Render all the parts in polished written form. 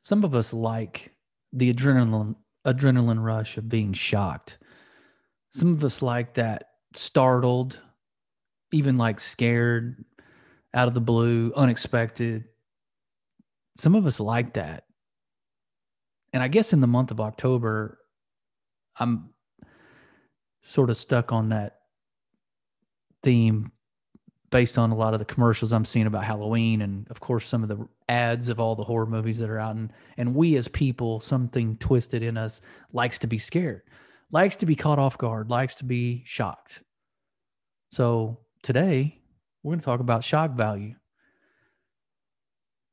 Some of us like the adrenaline rush of being shocked. Some of us like that startled, even like scared, out of the blue, unexpected. Some of us like that. And I guess in the month of October, I'm sort of stuck on that theme based on a lot of the commercials I'm seeing about Halloween and of course some of the ads of all the horror movies that are out, and we as people, something twisted in us likes to be scared, likes to be caught off guard, likes to be shocked. So today we're going to talk about shock value.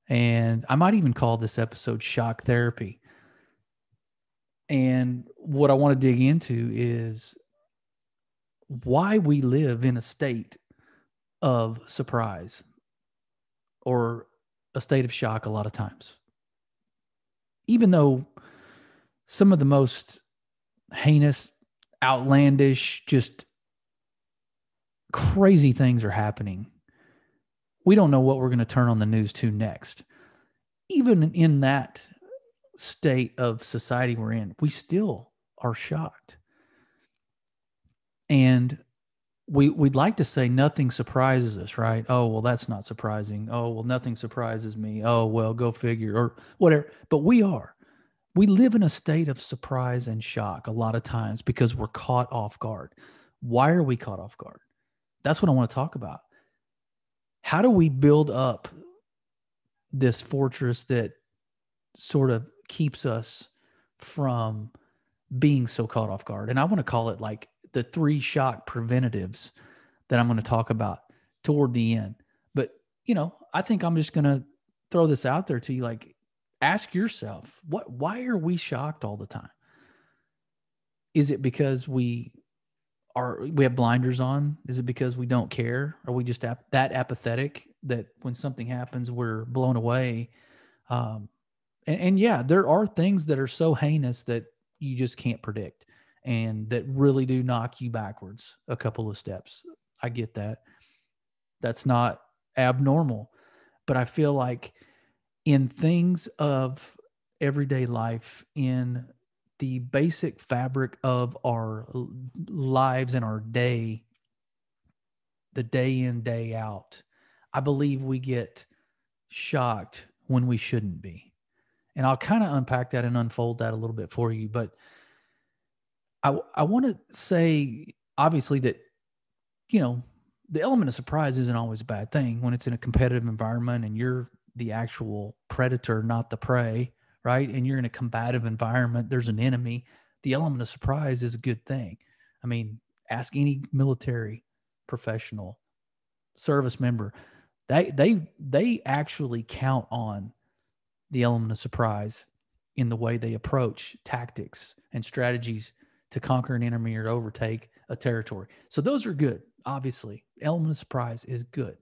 And I might even call this episode shock therapy. And what I want to dig into is why we live in a state of surprise or a state of shock a lot of times. Even though some of the most heinous, outlandish, just crazy things are happening, we don't know what we're going to turn on the news to next. Even in that state of society we're in, we still are shocked. And we'd like to say nothing surprises us, right? Oh, well, that's not surprising. Oh, well, nothing surprises me. Oh, well, go figure, or whatever. But we are. We live in a state of surprise and shock a lot of times because we're caught off guard. Why are we caught off guard? That's what I want to talk about. How do we build up this fortress that sort of keeps us from being so caught off guard? And I want to call it like the 3 shock preventatives that I'm going to talk about toward the end. But, I think I'm just going to throw this out there to you. Like, ask yourself, why are we shocked all the time? Is it because we have blinders on? Is it because we don't care? Are we just that apathetic that when something happens, we're blown away? And yeah, there are things that are so heinous that you just can't predict and that really do knock you backwards a couple of steps. I get that. That's not abnormal. But I feel like in things of everyday life, in the basic fabric of our lives and our day, the day in, day out, I believe we get shocked when we shouldn't be. And I'll kind of unpack that and unfold that a little bit for you. But I want to say, obviously, that, the element of surprise isn't always a bad thing when it's in a competitive environment and you're the actual predator, not the prey, right? And you're in a combative environment, there's an enemy. The element of surprise is a good thing. I mean, ask any military professional, service member. They actually count on the element of surprise in the way they approach tactics and strategies to conquer an enemy or overtake a territory. So those are good. Obviously, element of surprise is good.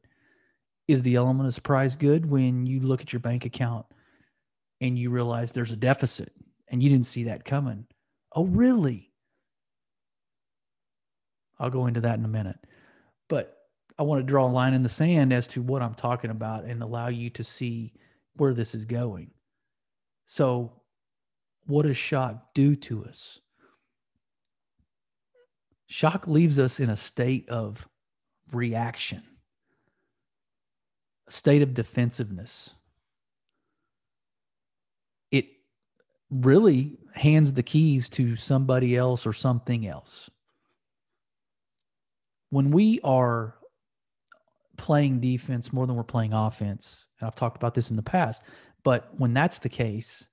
Is the element of surprise good when you look at your bank account and you realize there's a deficit and you didn't see that coming? Oh, really? I'll go into that in a minute. But I want to draw a line in the sand as to what I'm talking about and allow you to see where this is going. So, what does shock do to us? Shock leaves us in a state of reaction, a state of defensiveness. It really hands the keys to somebody else or something else. When we are playing defense more than we're playing offense, and I've talked about this in the past, but when that's the case,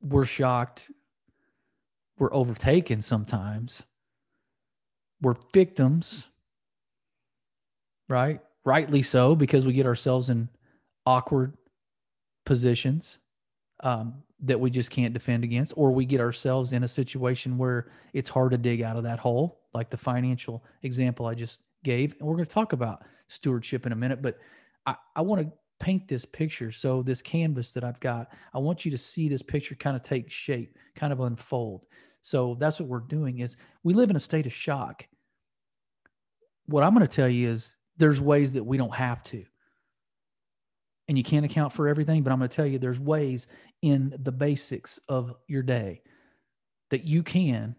we're shocked, we're overtaken sometimes, we're victims, right? Rightly so, because we get ourselves in awkward positions that we just can't defend against, or we get ourselves in a situation where it's hard to dig out of that hole, like the financial example I just gave. And we're going to talk about stewardship in a minute, but I want to paint this picture. So this canvas that I've got, I want you to see this picture kind of take shape, kind of unfold. So that's what we're doing is we live in a state of shock. What I'm going to tell you is there's ways that we don't have to. and you can't account for everything, but I'm going to tell you there's ways in the basics of your day that you can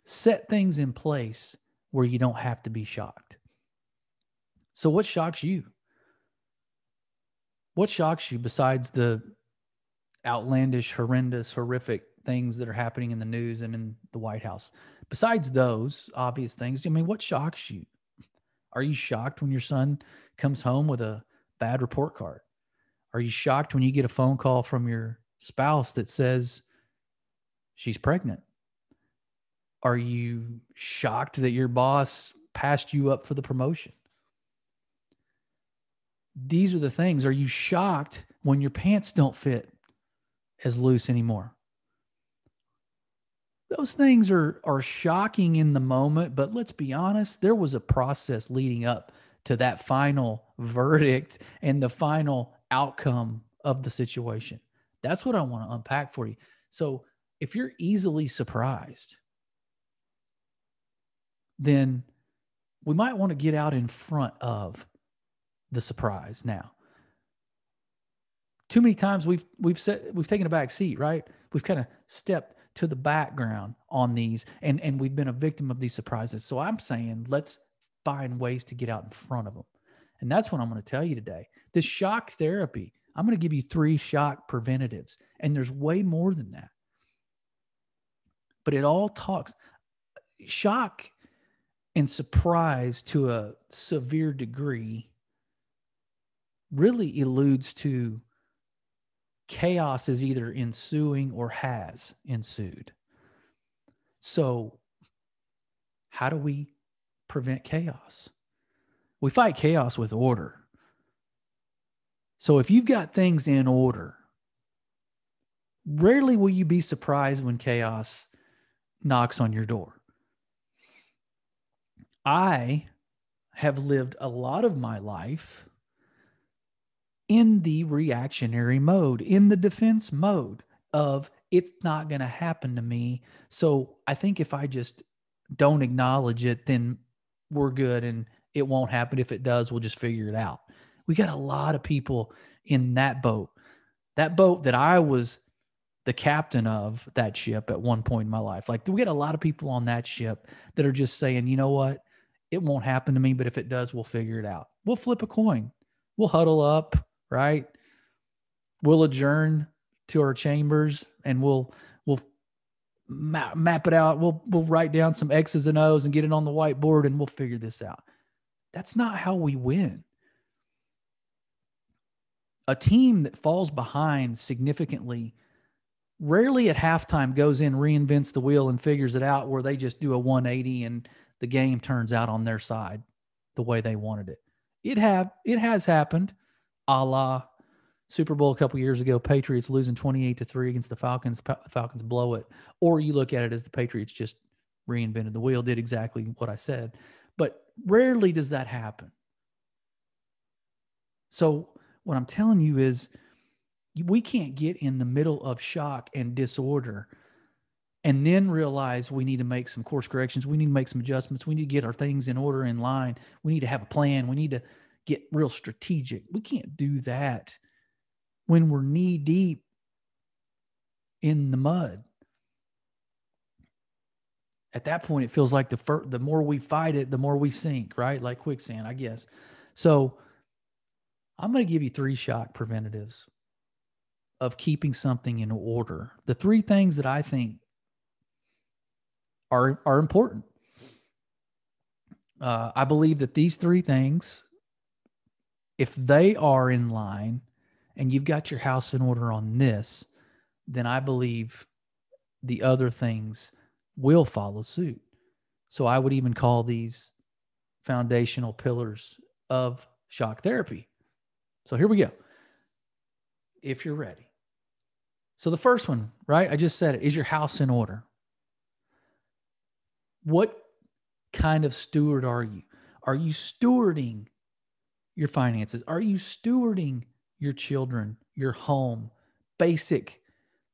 set things in place where you don't have to be shocked. So what shocks you? What shocks you besides the outlandish, horrendous, horrific things that are happening in the news and in the White House? Besides those obvious things, I mean, what shocks you? Are you shocked when your son comes home with a bad report card? Are you shocked when you get a phone call from your spouse that says she's pregnant? Are you shocked that your boss passed you up for the promotion? These are the things. Are you shocked when your pants don't fit as loose anymore? Those things are shocking in the moment, but let's be honest, there was a process leading up to that final verdict and the final outcome of the situation. That's what I want to unpack for you. So if you're easily surprised, then we might want to get out in front of the surprise now. Too many times we've taken a back seat, right? We've kind of stepped to the background on these and we've been a victim of these surprises. So I'm saying let's find ways to get out in front of them. And that's what I'm going to tell you today. This shock therapy, I'm going to give you 3 shock preventatives. And there's way more than that. But it all talks shock and surprise to a severe degree really alludes to chaos is either ensuing or has ensued. So how do we prevent chaos? We fight chaos with order. So if you've got things in order, rarely will you be surprised when chaos knocks on your door. I have lived a lot of my life in the reactionary mode, in the defense mode of it's not going to happen to me. So I think if I just don't acknowledge it, then we're good and it won't happen. If it does, we'll just figure it out. We got a lot of people in that boat that I was the captain of that ship at one point in my life. Like we got a lot of people on that ship that are just saying, you know what? It won't happen to me, but if it does, we'll figure it out. We'll flip a coin. We'll huddle up, right? We'll adjourn to our chambers and we'll map it out. We'll write down some X's and O's and get it on the whiteboard and we'll figure this out. That's not how we win. A team that falls behind significantly rarely at halftime goes in, reinvents the wheel and figures it out, where they just do a 180 and the game turns out on their side the way they wanted it. It has happened, a la Super Bowl a couple years ago, Patriots losing 28-3 against the Falcons. Falcons blow it. Or you look at it as the Patriots just reinvented the wheel, did exactly what I said. But rarely does that happen. So what I'm telling you is we can't get in the middle of shock and disorder and then realize we need to make some course corrections. We need to make some adjustments. We need to get our things in order, in line. We need to have a plan. We need to get real strategic. We can't do that when we're knee deep in the mud. At that point, it feels like the more we fight it, the more we sink, right? Like quicksand, I guess. So I'm going to give you 3 shock preventatives of keeping something in order. The 3 things that I think are important. I believe that these 3 things, if they are in line and you've got your house in order on this, then I believe the other things will follow suit. So I would even call these foundational pillars of shock therapy. So here we go. If you're ready. So the first one, right? I just said it. Is your house in order? What kind of steward are you? Are you stewarding your finances? Are you stewarding your children, your home, basic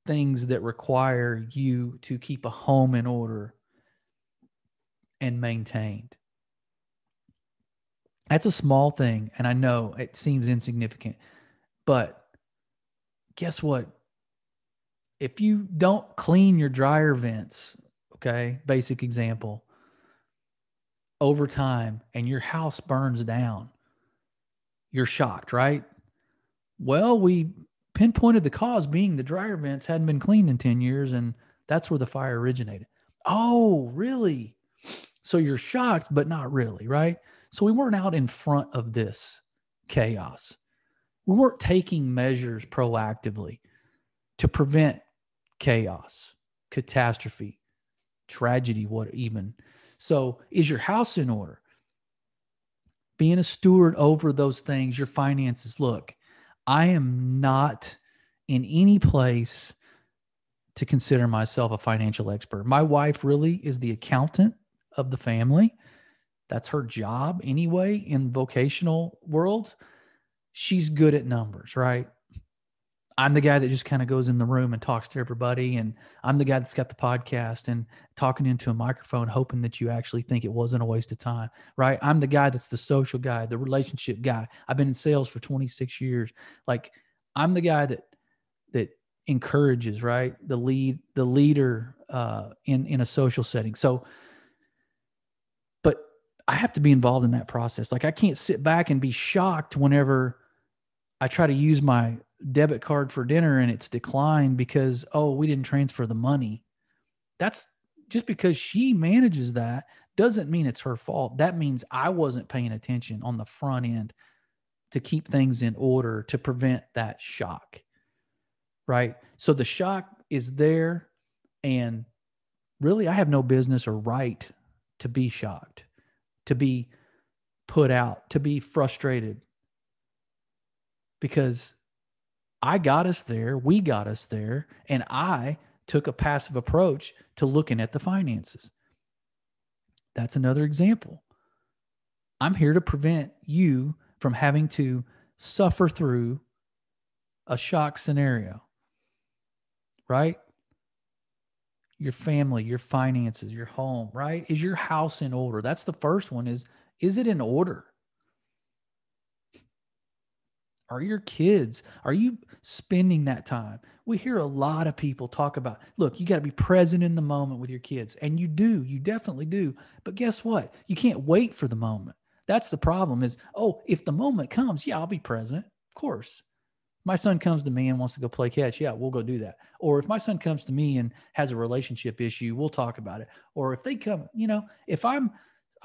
things that require you to keep a home in order and maintained? That's a small thing. And I know it seems insignificant, but guess what? If you don't clean your dryer vents, okay, basic example, over time and your house burns down, you're shocked, right? Well, we pinpointed the cause being the dryer vents hadn't been cleaned in 10 years, and that's where the fire originated. Oh, really? So you're shocked, but not really, right? So we weren't out in front of this chaos. We weren't taking measures proactively to prevent chaos, catastrophe, tragedy, what even. So is your house in order? Being a steward over those things, your finances. Look, I am not in any place to consider myself a financial expert. My wife really is the accountant of the family. That's her job anyway in vocational world. She's good at numbers, right? I'm the guy that just kind of goes in the room and talks to everybody. And I'm the guy that's got the podcast and talking into a microphone, hoping that you actually think it wasn't a waste of time, right? I'm the guy that's the social guy, the relationship guy. I've been in sales for 26 years. Like I'm the guy that encourages, right? The leader in a social setting. So, but I have to be involved in that process. Like I can't sit back and be shocked whenever I try to use my debit card for dinner and it's declined because, oh, we didn't transfer the money. That's just because she manages that doesn't mean it's her fault. That means I wasn't paying attention on the front end to keep things in order to prevent that shock. Right. So the shock is there. And really, I have no business or right to be shocked, to be put out, to be frustrated, because I got us there, we got us there, and I took a passive approach to looking at the finances. That's another example. I'm here to prevent you from having to suffer through a shock scenario, right? Your family, your finances, your home, right? Is your house in order? That's the first one is it in order? Are your kids, are you spending that time? We hear a lot of people talk about, look, you got to be present in the moment with your kids. And you definitely do. But guess what? You can't wait for the moment. That's the problem is, oh, if the moment comes, yeah, I'll be present. Of course. My son comes to me and wants to go play catch. Yeah, we'll go do that. Or if my son comes to me and has a relationship issue, we'll talk about it. Or if they come, if I'm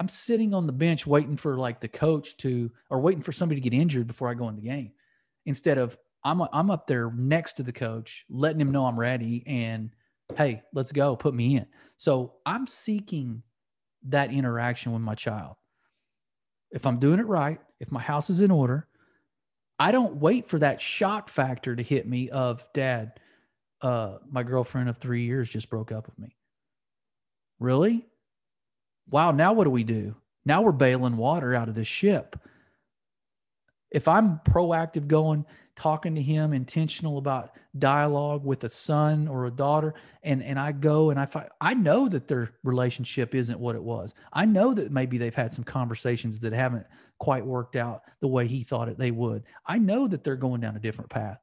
sitting on the bench waiting for like the coach or waiting for somebody to get injured before I go in the game, instead of I'm up there next to the coach, letting him know I'm ready and hey, let's go, put me in. So I'm seeking that interaction with my child. If I'm doing it right, if my house is in order, I don't wait for that shock factor to hit me of dad, my girlfriend of 3 years just broke up with me. Really? Wow. Now what do we do? Now we're bailing water out of this ship. If I'm proactive talking to him, intentional about dialogue with a son or a daughter, and I go and I know that their relationship isn't what it was. I know that maybe they've had some conversations that haven't quite worked out the way he thought they would. I know that they're going down a different path.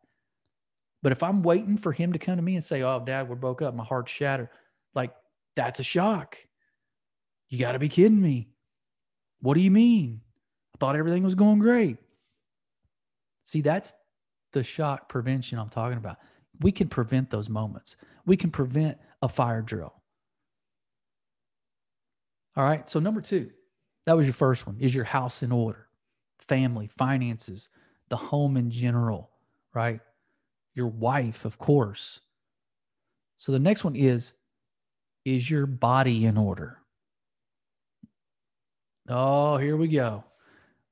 But if I'm waiting for him to come to me and say, oh, dad, we're broke up, my heart's shattered, like that's a shock. You got to be kidding me. What do you mean? I thought everything was going great. See, that's the shock prevention I'm talking about. We can prevent those moments. We can prevent a fire drill. All right. So number 2, that was your first one. Is your house in order? Family, finances, the home in general, right? Your wife, of course. So the next one is your body in order? Oh, here we go.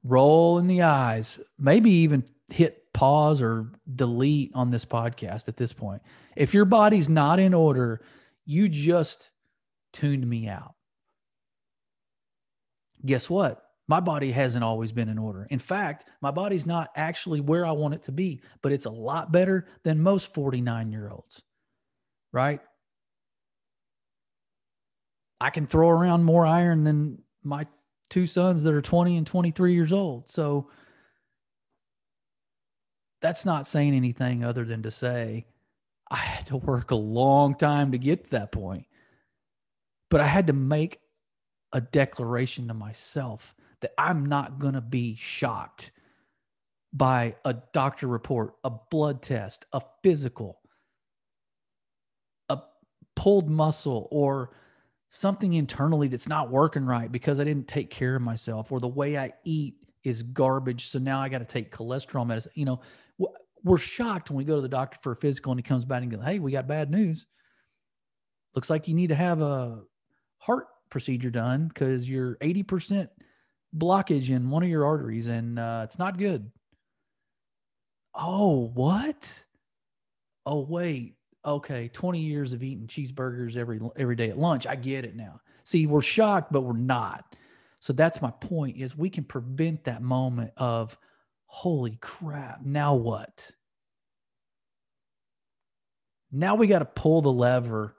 Roll in the eyes. Maybe even hit pause or delete on this podcast at this point. If your body's not in order, you just tuned me out. Guess what? My body hasn't always been in order. In fact, my body's not actually where I want it to be, but it's a lot better than most 49-year-olds, right? I can throw around more iron than my two sons that are 20 and 23 years old. So that's not saying anything other than to say I had to work a long time to get to that point. But I had to make a declaration to myself that I'm not going to be shocked by a doctor report, a blood test, a physical, a pulled muscle, or something internally that's not working right because I didn't take care of myself, or the way I eat is garbage. So now I got to take cholesterol medicine. You know, we're shocked when we go to the doctor for a physical and he comes back and goes, "Hey, we got bad news. Looks like you need to have a heart procedure done because you're 80% blockage in one of your arteries and it's not good." Oh, what? Oh, wait. Okay, 20 years of eating cheeseburgers every day at lunch. I get it now. See, we're shocked, but we're not. So that's my point, is we can prevent that moment of, holy crap, now what? Now we got to pull the lever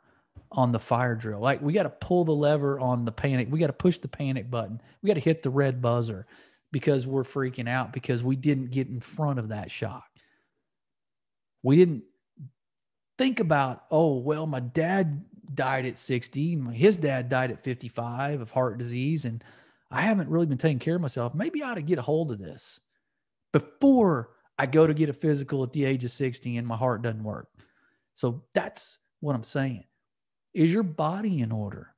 on the fire drill. Like, we got to pull the lever on the panic. We got to push the panic button. We got to hit the red buzzer because we're freaking out because we didn't get in front of that shock. We didn't think about, oh, well, my dad died at 60. His dad died at 55 of heart disease. And I haven't really been taking care of myself. Maybe I ought to get a hold of this before I go to get a physical at the age of 60 and my heart doesn't work. So that's what I'm saying. Is your body in order?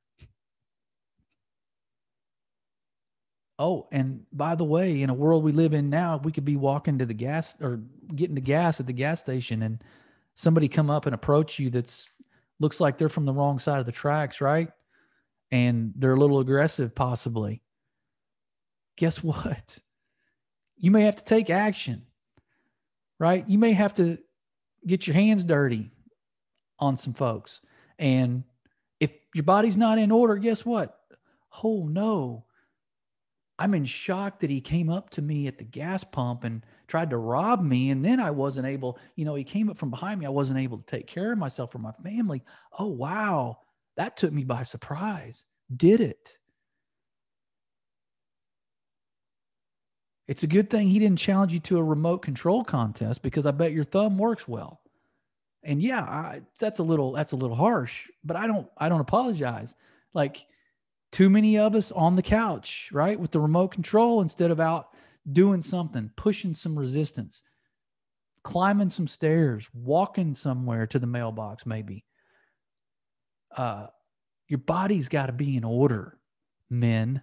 Oh, and by the way, in a world we live in now, we could be walking to the gas or getting the gas at the gas station and somebody come up and approach you that's looks like they're from the wrong side of the tracks, right? And they're a little aggressive possibly. Guess what? You may have to take action, right? You may have to get your hands dirty on some folks. And if your body's not in order, guess what? Oh no, I'm in shock that he came up to me at the gas pump and tried to rob me. And then I wasn't able, he came up from behind me. I wasn't able to take care of myself or my family. Oh, wow. That took me by surprise. Did it? It's a good thing he didn't challenge you to a remote control contest because I bet your thumb works well. And yeah, that's a little harsh, but I don't apologize. Like, too many of us on the couch, right, with the remote control instead of out doing something, pushing some resistance, climbing some stairs, walking somewhere to the mailbox maybe. Your body's got to be in order, men.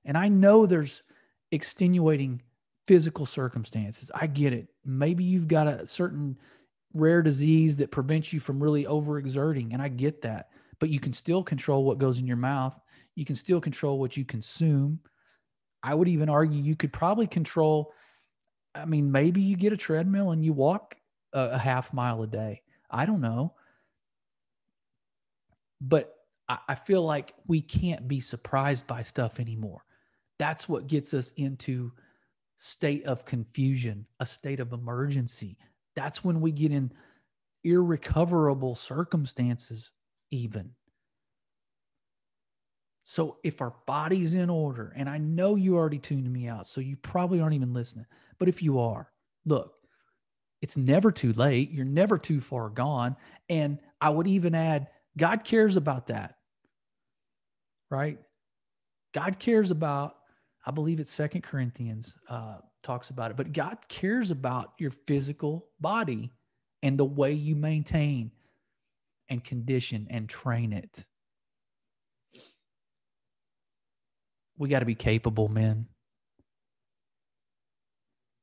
And I know there's extenuating physical circumstances. I get it. Maybe you've got a certain rare disease that prevents you from really overexerting, and I get that. But you can still control what goes in your mouth. You can still control what you consume. I would even argue you could probably control, maybe you get a treadmill and you walk a half mile a day. I don't know. But I feel like we can't be surprised by stuff anymore. That's what gets us into state of confusion, a state of emergency. That's when we get in irrecoverable circumstances even. So if our body's in order, and I know you already tuned me out, so you probably aren't even listening, but if you are, look, it's never too late. You're never too far gone. And I would even add, God cares about that, right? God cares about, I believe it's 2 Corinthians talks about it, but God cares about your physical body and the way you maintain and condition and train it. We got to be capable, men.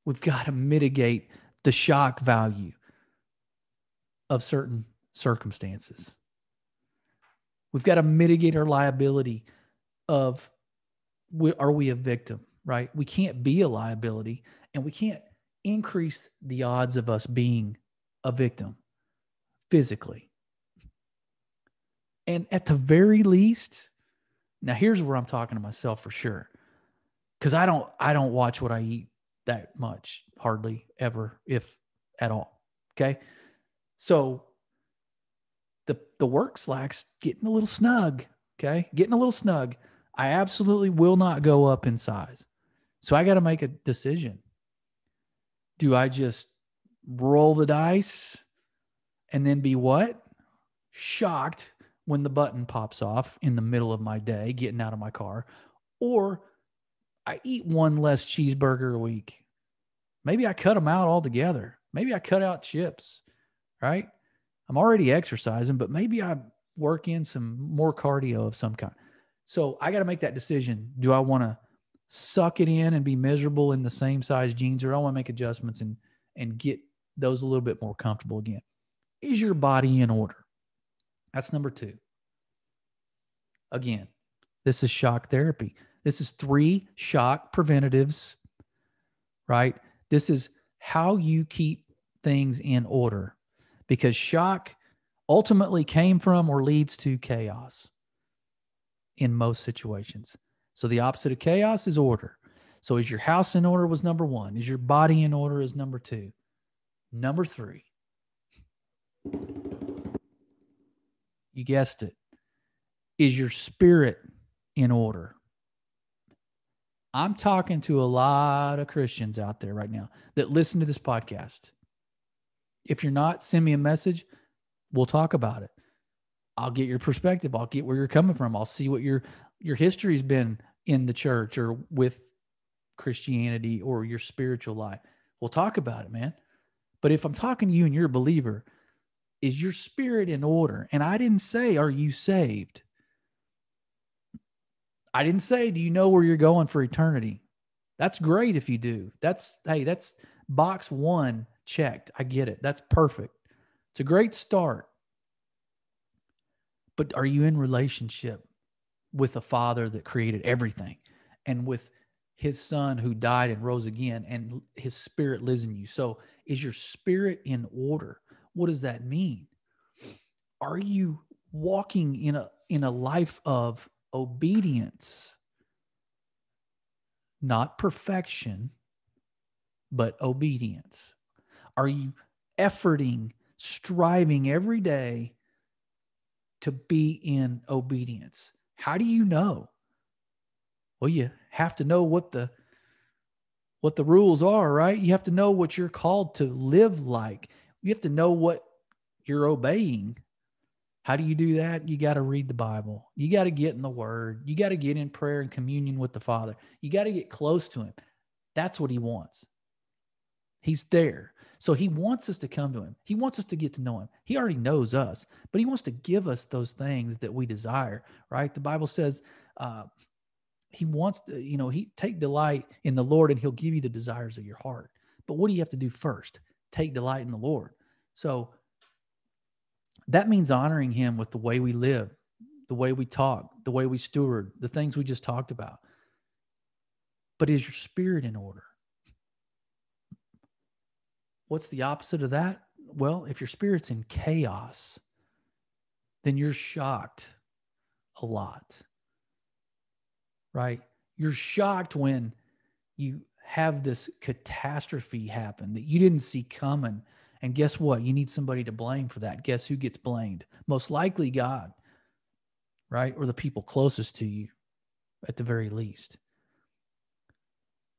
We've got to mitigate the shock value of certain circumstances. We've got to mitigate our liability of, are we a victim, right? We can't be a liability, and we can't increase the odds of us being a victim physically. And at the very least, now here's where I'm talking to myself for sure, because I don't watch what I eat that much, hardly ever, if at all. Okay, so the work slack's getting a little snug. Okay, getting a little snug. I absolutely will not go up in size. So I got to make a decision. Do I just roll the dice and then be what? Shocked when the button pops off in the middle of my day, getting out of my car, or I eat one less cheeseburger a week. Maybe I cut them out altogether. Maybe I cut out chips, right? I'm already exercising, but maybe I work in some more cardio of some kind. So I got to make that decision. Do I want to suck it in and be miserable in the same size jeans, or do I want to make adjustments and get those a little bit more comfortable again? Is your body in order? That's number 2. Again, this is shock therapy. This is 3 shock preventatives, right? This is how you keep things in order, because shock ultimately came from or leads to chaos in most situations. So the opposite of chaos is order. So is your house in order was number 1. Is your body in order is number 2. Number 3, you guessed it, is your spirit in order? I'm talking to a lot of Christians out there right now that listen to this podcast. If you're not, send me a message. We'll talk about it. I'll get your perspective. I'll get where you're coming from. I'll see what your history's been in the church or with Christianity or your spiritual life. We'll talk about it, man. But if I'm talking to you and you're a believer, is your spirit in order? And I didn't say, are you saved? I didn't say, do you know where you're going for eternity? That's great if you do. That's box 1 checked. I get it. That's perfect. It's a great start. But are you in relationship with the Father that created everything, and with his Son who died and rose again, and his spirit lives in you? So is your spirit in order? What does that mean? Are you walking in a life of obedience? Not perfection, but obedience. Are you efforting, striving every day to be in obedience? How do you know? Well, you have to know what the rules are, right? You have to know what you're called to live like. You have to know what you're obeying. How do you do that? You got to read the Bible. You got to get in the Word. You got to get in prayer and communion with the Father. You got to get close to him. That's what he wants. He's there. So he wants us to come to him. He wants us to get to know him. He already knows us, but he wants to give us those things that we desire, right? The Bible says he wants to, he take delight in the Lord and he'll give you the desires of your heart. But what do you have to do first? Take delight in the Lord. So that means honoring him with the way we live, the way we talk, the way we steward, the things we just talked about. But is your spirit in order? What's the opposite of that? Well, if your spirit's in chaos, then you're shocked a lot, right? You're shocked when you have this catastrophe happen that you didn't see coming. And guess what? You need somebody to blame for that. Guess who gets blamed? Most likely God, right? Or the people closest to you at the very least.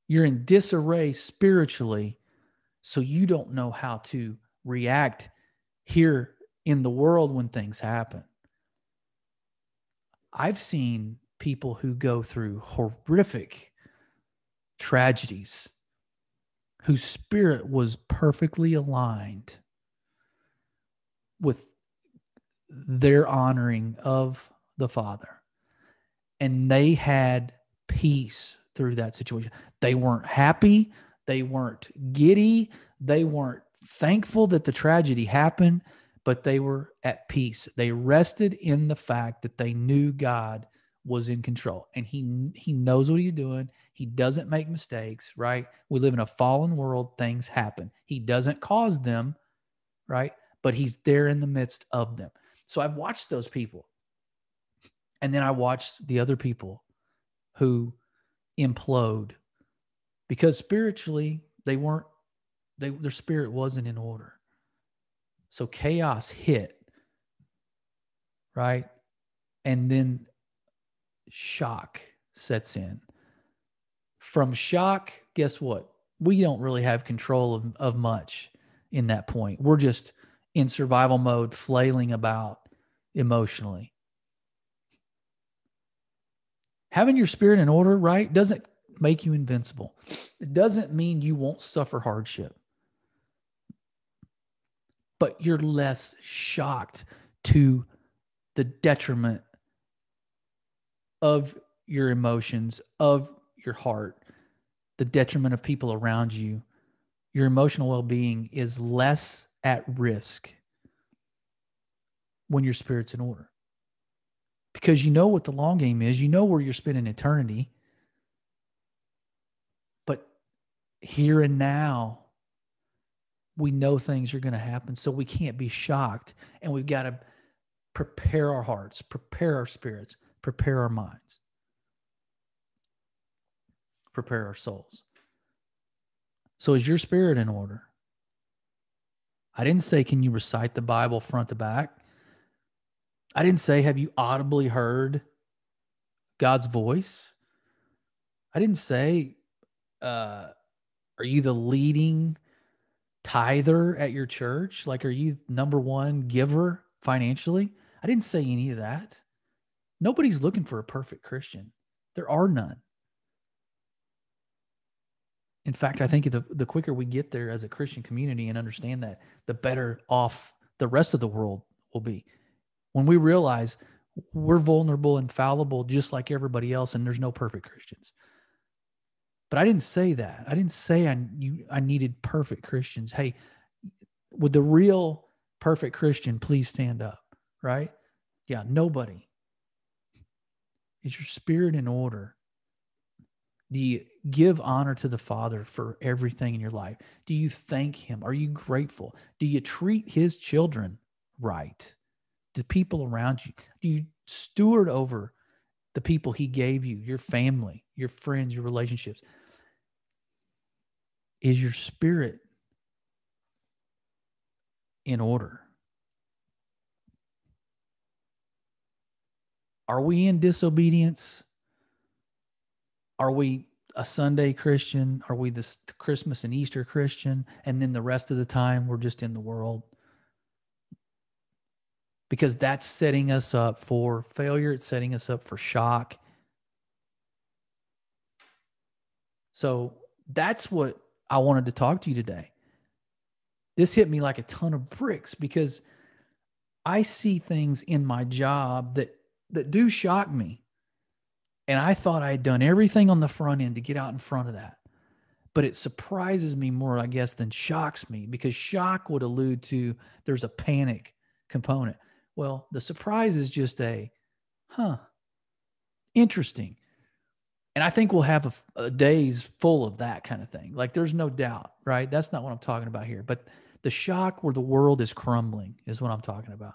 You're in disarray spiritually, so you don't know how to react here in the world when things happen. I've seen people who go through horrific tragedies whose spirit was perfectly aligned with their honoring of the Father. And they had peace through that situation. They weren't happy. They weren't giddy. They weren't thankful that the tragedy happened, but they were at peace. They rested in the fact that they knew God was in control, and he knows what he's doing. He doesn't make mistakes, right? We live in a fallen world. Things happen. He doesn't cause them, right? But he's there in the midst of them. So I've watched those people. And then I watched the other people who implode because spiritually their spirit wasn't in order. So chaos hit, right? And then shock sets in. From shock, guess what? We don't really have control of much in that point. We're just in survival mode, flailing about emotionally. Having your spirit in order, right, doesn't make you invincible. It doesn't mean you won't suffer hardship, but you're less shocked to the detriment of your emotions, of your heart, the detriment of people around you. Your emotional well-being is less at risk when your spirit's in order. Because you know what the long game is. You know where you're spending eternity. But here and now, we know things are going to happen. So we can't be shocked. And we've got to prepare our hearts, prepare our spirits, prepare our minds, prepare our souls. So is your spirit in order? I didn't say, can you recite the Bible front to back? I didn't say, have you audibly heard God's voice? I didn't say, are you the leading tither at your church? Like, are you number one giver financially? I didn't say any of that. Nobody's looking for a perfect Christian. There are none. In fact, I think the quicker we get there as a Christian community and understand that, the better off the rest of the world will be. When we realize we're vulnerable and fallible just like everybody else, and there's no perfect Christians. But I didn't say that. I didn't say I needed perfect Christians. Hey, would the real perfect Christian please stand up, right? Yeah, nobody. Is your spirit in order? Do you give honor to the Father for everything in your life? Do you thank him? Are you grateful? Do you treat his children right? The people around you? Do you steward over the people he gave you, your family, your friends, your relationships? Is your spirit in order? Are we in disobedience? Are we a Sunday Christian? Are we the Christmas and Easter Christian? And then the rest of the time, we're just in the world? Because that's setting us up for failure. It's setting us up for shock. So that's what I wanted to talk to you today. This hit me like a ton of bricks because I see things in my job that do shock me. And I thought I had done everything on the front end to get out in front of that. But it surprises me more, I guess, than shocks me, because shock would allude to there's a panic component. Well, the surprise is just interesting. And I think we'll have a days full of that kind of thing. Like, there's no doubt, right? That's not what I'm talking about here. But the shock where the world is crumbling is what I'm talking about.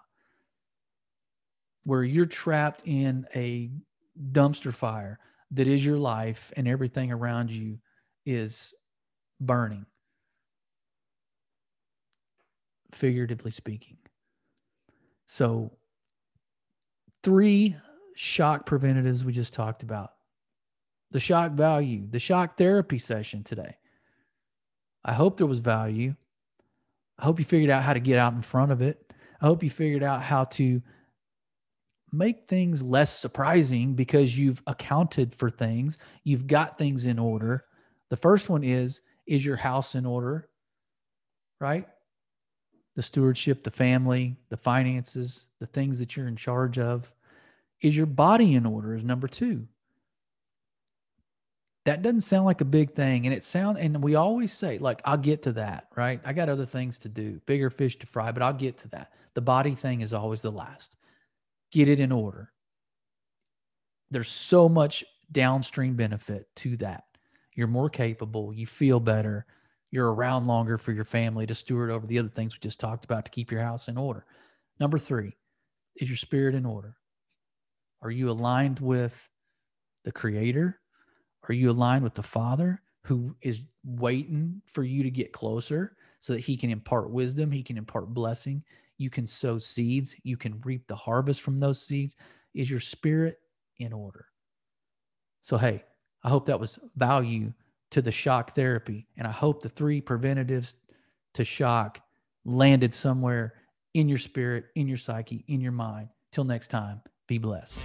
Where you're trapped in a dumpster fire that is your life and everything around you is burning, figuratively speaking. So 3 shock preventatives we just talked about. The shock value, the shock therapy session today. I hope there was value. I hope you figured out how to get out in front of it. I hope you figured out how to make things less surprising because you've accounted for things. You've got things in order. The first one is your house in order, right? The stewardship, the family, the finances, the things that you're in charge of. Is your body in order is number 2. That doesn't sound like a big thing. And we always say, like, I'll get to that, right? I got other things to do, bigger fish to fry, but I'll get to that. The body thing is always the last. Get it in order. There's so much downstream benefit to that. You're more capable. You feel better. You're around longer for your family to steward over the other things we just talked about to keep your house in order. Number 3, is your spirit in order? Are you aligned with the Creator? Are you aligned with the Father who is waiting for you to get closer so that he can impart wisdom? He can impart blessing. You can sow seeds. You can reap the harvest from those seeds. Is your spirit in order? So, hey, I hope that was value to the shock therapy. And I hope the 3 preventatives to shock landed somewhere in your spirit, in your psyche, in your mind. Till next time, be blessed.